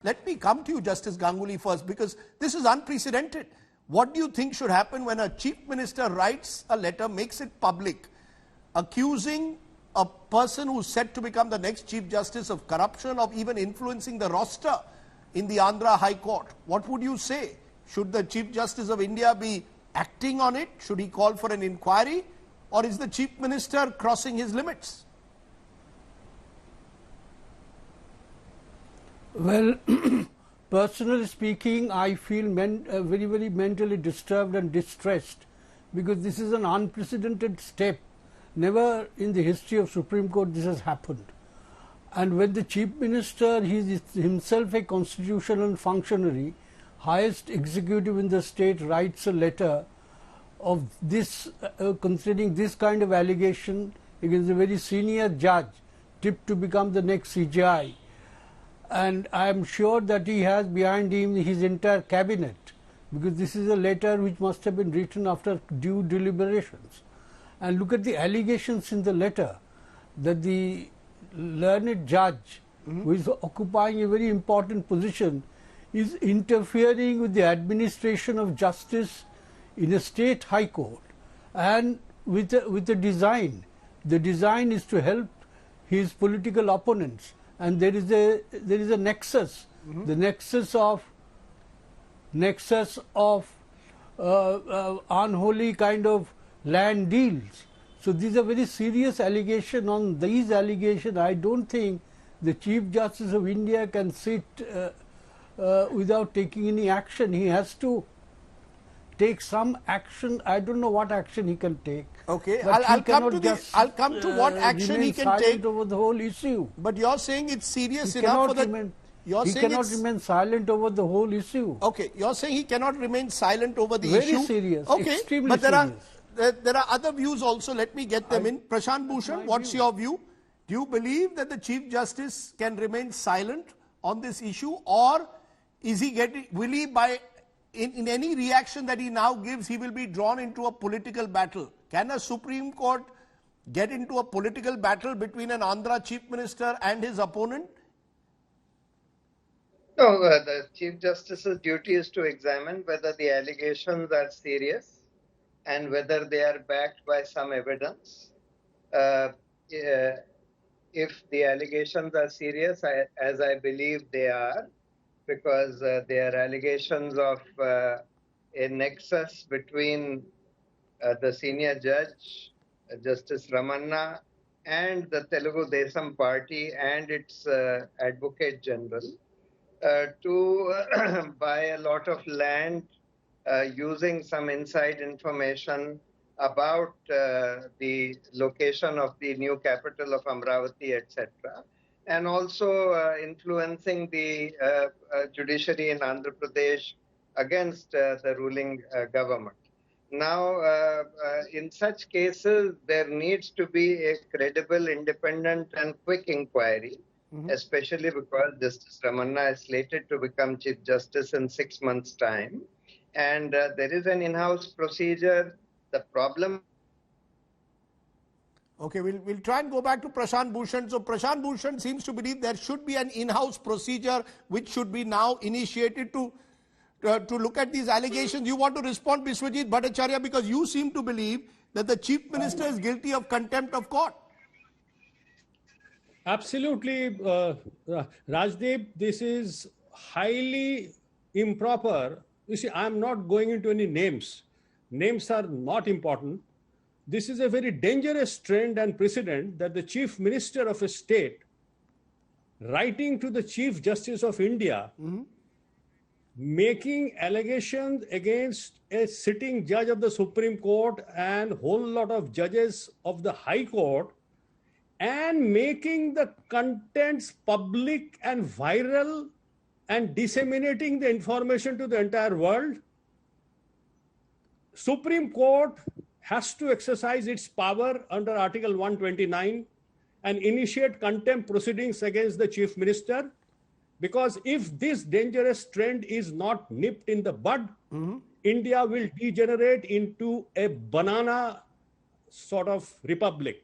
Let me come to you, Justice Ganguly, first, because this is unprecedented. What do you think should happen when a chief minister writes a letter, makes it public, accusing a person who's set to become the next Chief Justice of corruption, of even influencing the roster in the Andhra High Court? What would you say? Should the Chief Justice of India be acting on it? Should he call for an inquiry? Or is the Chief Minister crossing his limits? Well, personally speaking, I feel very, very mentally disturbed and distressed, because this is an unprecedented step. Never in the history of Supreme Court this has happened. And when the Chief Minister, he is himself a constitutional functionary, highest executive in the state, writes a letter of this, considering this kind of allegation against a very senior judge, tipped to become the next CJI. And I am sure that he has behind him his entire cabinet, because this is a letter which must have been written after due deliberations. And look at the allegations in the letter, that the learned judge, who is occupying a very important position, is interfering with the administration of justice in a state high court, and with a design. The design is to help his political opponents. And there is a nexus, the nexus of unholy kind of land deals. So these are very serious allegations. On these allegations, I don't think the Chief Justice of India can sit without taking any action. He has to take some action. I don't know what action he can take. Okay, I'll come to what action he can take over the whole issue. But you're saying it's serious enough for the... He cannot remain silent over the whole issue. Okay, you're saying he cannot remain silent over the issue. Very serious, okay, extremely but serious. There are other views also. Let me get them in. Prashant Bhushan, what's your view? Do you believe that the Chief Justice can remain silent on this issue, or is he will he in any reaction that he now gives, he will be drawn into a political battle? Can a Supreme Court get into a political battle between an Andhra Chief Minister and his opponent? No, the Chief Justice's duty is to examine whether the allegations are serious and whether they are backed by some evidence. If the allegations are serious, as I believe they are, because they are allegations of a nexus between the senior judge, Justice Ramanna, and the Telugu Desam party and its Advocate General to buy a lot of land using some inside information about the location of the new capital of Amravati, etc., and also influencing the judiciary in Andhra Pradesh against the ruling government. Now, in such cases, there needs to be a credible, independent and quick inquiry, especially because Justice Ramanna is slated to become Chief Justice in 6 months' time. And there is an in-house procedure. The problem... Okay, we'll try and go back to Prashant Bhushan. So Prashant Bhushan seems to believe there should be an in-house procedure which should be now initiated to look at these allegations. You want to respond, Biswajit Bhattacharya, because you seem to believe that the Chief Minister is guilty of contempt of court. Absolutely, Rajdeep, this is highly improper. You see, I'm not going into any names. Names are not important. This is a very dangerous trend and precedent that the Chief Minister of a state, writing to the Chief Justice of India, making allegations against a sitting judge of the Supreme Court and whole lot of judges of the High Court, and making the contents public and viral and disseminating the information to the entire world. Supreme Court has to exercise its power under Article 129 and initiate contempt proceedings against the Chief Minister, because if this dangerous trend is not nipped in the bud, India will degenerate into a banana sort of republic.